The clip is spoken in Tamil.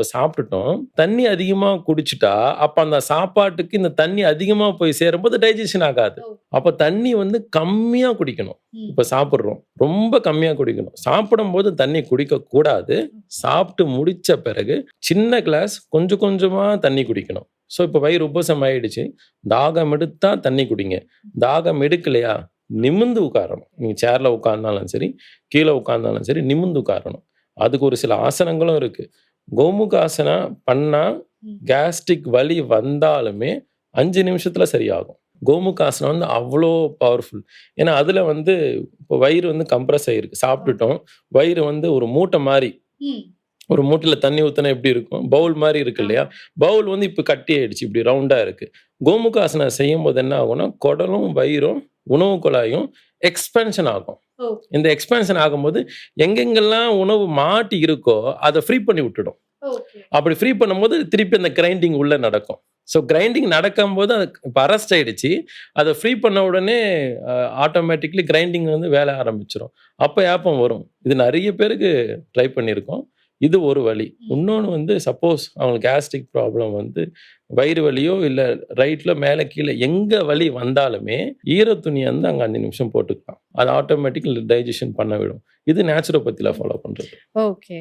இப்ப சாப்பிட்டுட்டோம். தண்ணி அதிகமா குடிச்சுட்டா, அப்ப அந்த சாப்பாட்டுக்கு இந்த தண்ணி அதிகமா போய் சேரும்போது டைஜெஷன் ஆகாது. அப்ப தண்ணி கம்மியா குடிக்கணும். இப்ப சாப்பிடுறோம். ரொம்ப கம்மியா குடிக்கணும். சாப்பிடும்போது தண்ணி குடிக்கக்கூடாது. சாப்பிட்டு முடிச்ச பிறகு சின்ன கிளாஸ் கொஞ்சம் கொஞ்சமா தண்ணி குடிக்கணும். ஸோ இப்ப வயிறு உப்பசம் ஆயிடுச்சு. தாகம் எடுத்தா தண்ணி குடிங்க. தாகம் எடுக்கலையா, நிமிர்ந்து உட்காரணும். நீங்க சேர்ல உட்கார்ந்தாலும் சரி, கீழ உட்கார்ந்தாலும் சரி, நிமிர்ந்து உட்காரணும். அதுக்கு ஒரு சில ஆசனங்களும் இருக்கு. கோமுகாசனா பண்ணா கேஸ்ட்ரிக் வலி வந்தாலுமே 5 நிமிஷத்துல சரியாகும். கோமுகாசனம் அவ்ளோ பவர்ஃபுல். ஏன்னா, அதுல இப்போ வயிறு கம்ப்ரஸ் ஆயிருக்கு. சாப்பிட்டுட்டோம். வயிறு ஒரு மூட்டை மாரி. ஒரு மூட்டையில தண்ணி ஊத்துனா எப்படி இருக்கும்? பவுல் மாரி இருக்கு இல்லையா? பவுல் இப்ப கட்டி ஆயிடுச்சு. இப்படி ரவுண்டா இருக்கு. கோமுகாசனம் செய்யும்போது என்ன ஆகும்னா, குடலும், வயிறும், உணவு குழாயும் எக்ஸ்பான்ஷன் ஆகும். இந்த எக்ஸ்பான்ஷன் ஆகும்போது எங்கெங்கெல்லாம் உணவு மாட்டி இருக்கோ, அத ஃப்ரீ பண்ணி விட்டுடும். அப்படி ஃப்ரீ பண்ணும்போது திருப்பி அந்த கிரைண்டிங் உள்ள நடக்கும். ஸோ கிரைண்டிங் நடக்கும்போது அது இப்ப அரெஸ்ட் ஆயிடுச்சு. அத ஃப்ரீ பண்ண உடனே ஆட்டோமேட்டிக்கலி கிரைண்டிங் வேலை ஆரம்பிச்சுரும். அப்ப ஏப்பம் வரும். இது நெறைய பேருக்கு ட்ரை பண்ணியிருக்கோம். இது ஒரு வழி. இன்னொன்னு சப்போஸ் அவங்களுக்கு கேஸ்ட்ரிக் ப்ராப்ளம் வயிறு வலியோ, இல்ல ரைட்ல மேல கீழ எங்க வலி வந்தாலுமே, ஈர துணிய அங்க 5 நிமிஷம் போட்டுக்கலாம். அது ஆட்டோமேட்டிக் டைஜெஷன் பண்ண விடும். இது நேச்சுரோபதில ஃபாலோ பண்றது. ஓகே.